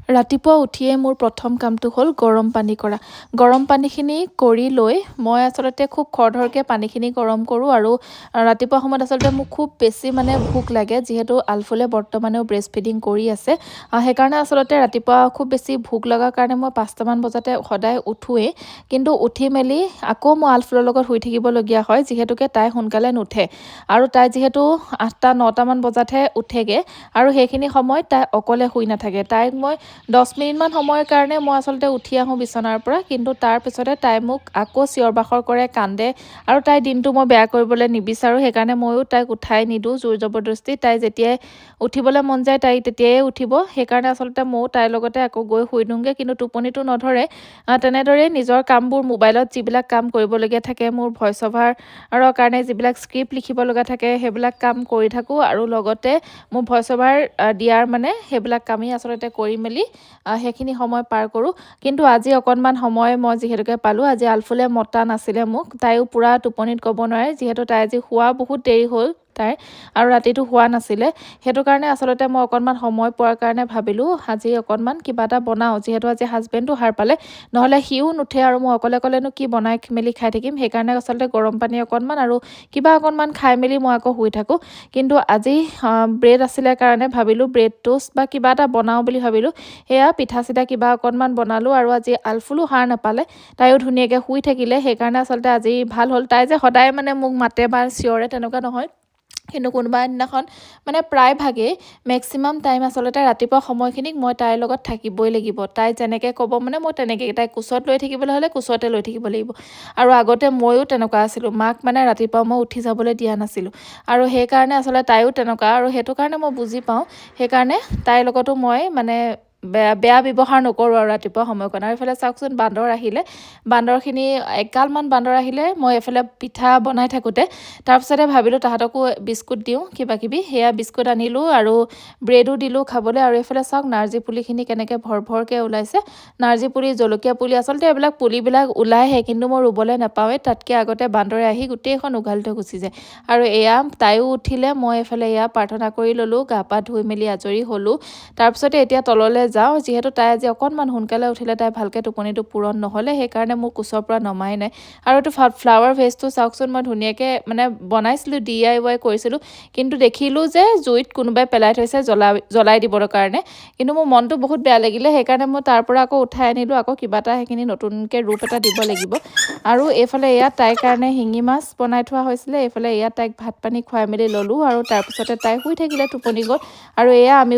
ৰাতিপুৱা উঠিয়ে মোৰ প্ৰথম কামটো হ'ল গৰম পানী কৰা। গৰম পানীখিনি কৰি লৈ মই আচলতে খুব খৰধৰকৈ পানীখিনি গৰম কৰোঁ আৰু ৰাতিপুৱা সময়ত আচলতে মোক খুব বেছি ভোক লাগে, যিহেতু আলফুলে বৰ্তমানেও ব্ৰেষ্ট ফিডিং কৰি আছে। সেইকাৰণে আচলতে ৰাতিপুৱা খুব বেছি ভোক লগাৰ কাৰণে মই 5টামান বজাতে সদায় উঠোৱেই। কিন্তু উঠি মেলি আকৌ মই আলফুলৰ লগত শুই থাকিবলগীয়া হয়, যিহেতুকে তাই সোনকালে নুঠে আৰু তাই যিহেতু 8টা 9টামান বজাতহে উঠেগৈ আৰু সেইখিনি সময়ত তাই অকলে শুই নাথাকে। তাইক মই 10 মিনিটমান সময়ৰ কাৰণে মই আচলতে উঠি আহোঁ বিচনাৰ পৰা, কিন্তু তাৰপিছতে তাই মোক আকৌ চিঞৰ বাখৰ কৰে, কান্দে আৰু তাইৰ দিনটো মই বেয়া কৰিবলৈ নিবিচাৰোঁ। সেইকাৰণে ময়ো তাইক উঠাই নিদিওঁ জোৰ জবৰদস্তি। তাই যেতিয়াই উঠিবলৈ মন যায় তাই তেতিয়াই উঠিব। সেইকাৰণে আচলতে ময়ো তাইৰ লগতে আকৌ গৈ শুই দিওঁগৈ, কিন্তু টোপনিটো নধৰে। তেনেদৰেই নিজৰ কামবোৰ মোবাইলত যিবিলাক কাম কৰিবলগীয়া থাকে, মোৰ ভইচ অভাৰৰ কাৰণে যিবিলাক স্ক্ৰিপ্ট লিখিব লগা থাকে সেইবিলাক কাম কৰি থাকোঁ আৰু লগতে মোৰ ভইচ অভাৰ দিয়াৰ সেইবিলাক কামেই আচলতে কৰি মেলি সেইখিনি সময় পাৰ কৰোঁ। কিন্তু আজি অকণমান সময় মই যিহেতুকে পালোঁ, আজি আলফুলে মতা নাছিলে মোক। তাইও পূৰা টোপনিত ক'ব নোৱাৰে, যিহেতু তাই আজি শোৱা বহুত দেৰি হ'ল তাইৰ আৰু ৰাতিটো শোৱা নাছিলে। সেইটো কাৰণে আচলতে মই অকণমান সময় পোৱাৰ কাৰণে ভাবিলোঁ আজি অকণমান কিবা এটা বনাওঁ, যিহেতু আজি হাজবেণ্ডো সাৰ পালে, নহ'লে সিও নুঠে আৰু মই অকলে অকলেনো কি বনাই মেলি খাই থাকিম। সেইকাৰণে আচলতে গৰম পানী অকণমান আৰু কিবা অকণমান খাই মেলি মই আকৌ শুই থাকোঁ। কিন্তু আজি ব্ৰেড আছিলে কাৰণে ভাবিলোঁ ব্ৰেড টোষ্ট বা কিবা এটা বনাওঁ বুলি ভাবিলোঁ। সেয়া পিঠা চিঠা কিবা অকণমান বনালোঁ আৰু আজি আলফুলো সাৰ নাপালে, তাইও ধুনীয়াকৈ শুই থাকিলে। সেইকাৰণে আচলতে আজি ভাল হ'ল। তাই যে সদায় মোক মাতে বা চিঞৰে তেনেকুৱা নহয়, কিন্তু কোনোবা দিনাখন প্ৰায়ভাগেই মেক্সিমাম টাইম আচলতে ৰাতিপুৱা সময়খিনিক মই তাইৰ লগত থাকিবই লাগিব। তাই যেনেকৈ ক'ব মই তেনেকৈ, তাইক কোচত লৈ থাকিবলৈ হ'লে কোচতে লৈ থাকিব লাগিব। আৰু আগতে ময়ো তেনেকুৱা আছিলোঁ, মাক ৰাতিপুৱা মই উঠি যাবলৈ দিয়া নাছিলোঁ আৰু সেইকাৰণে আচলতে তাইও তেনেকুৱা আৰু সেইটো কাৰণে মই বুজি পাওঁ। সেইকাৰণে তাইৰ লগতো মই বেয়া ব্যৱহাৰ নকৰোঁ আৰু ৰাতিপুৱা সময়কণ। আৰু এইফালে চাওকচোন বান্দৰ আহিলে, বান্দৰখিনি এগালমান বান্দৰ আহিলে মই এইফালে পিঠা বনাই থাকোঁতে তাৰপিছতে ভাবিলোঁ তাহাঁতকো বিস্কুট দিওঁ কিবা কিবি। সেয়া বিস্কুট আনিলোঁ আৰু ব্ৰেডো দিলোঁ খাবলৈ। আৰু এইফালে চাওক নাৰ্জী পুলিখিনি কেনেকৈ ভৰকৈ ওলাইছে। নাৰ্জী পুলি, জলকীয়া পুলি, আচলতে এইবিলাক পুলিবিলাক ওলাইহে, কিন্তু মই ৰুবলৈ নাপাওঁৱেই। তাতকৈ আগতে বান্দৰে আহি গোটেইখন উঘালি থৈ গুচি যায়। আৰু এয়া তাইও উঠিলে, মই এইফালে এয়া প্ৰাৰ্থনা কৰি ল'লোঁ, গা পা ধুই মেলি আজৰি হ'লোঁ। তাৰপিছতে এতিয়া তললৈ যাওঁ, যিহেতু তাই আজি অকণমান সোনকালে উঠিলে, তাই ভালকৈ টোপনিটো পূৰণ নহ'লে, সেইকাৰণে মোৰ কোচৰ পৰা নমাই নাই। আৰু এইটো ফ্লাৱাৰ ভেজটো চাওকচোন, মই ধুনীয়াকৈ বনাইছিলোঁ, DIY কৰিছিলোঁ, কিন্তু দেখিলোঁ যে জুইত কোনোবাই পেলাই থৈছে জ্বলাই দিবৰ কাৰণে। কিন্তু মোৰ মনটো বহুত বেয়া লাগিলে, সেইকাৰণে মই তাৰ পৰা আকৌ উঠাই আনিলোঁ। আকৌ কিবা এটা সেইখিনি নতুনকৈ ৰূপ এটা দিব লাগিব। আৰু এইফালে এয়া তাইৰ কাৰণে শিঙি মাছ বনাই থোৱা হৈছিলে, এইফালে এয়া তাইক ভাত পানী খুৱাই মেলি ল'লোঁ আৰু তাৰপিছতে তাই শুই থাকিলে, টোপনি গ'ল। আৰু এয়া আমি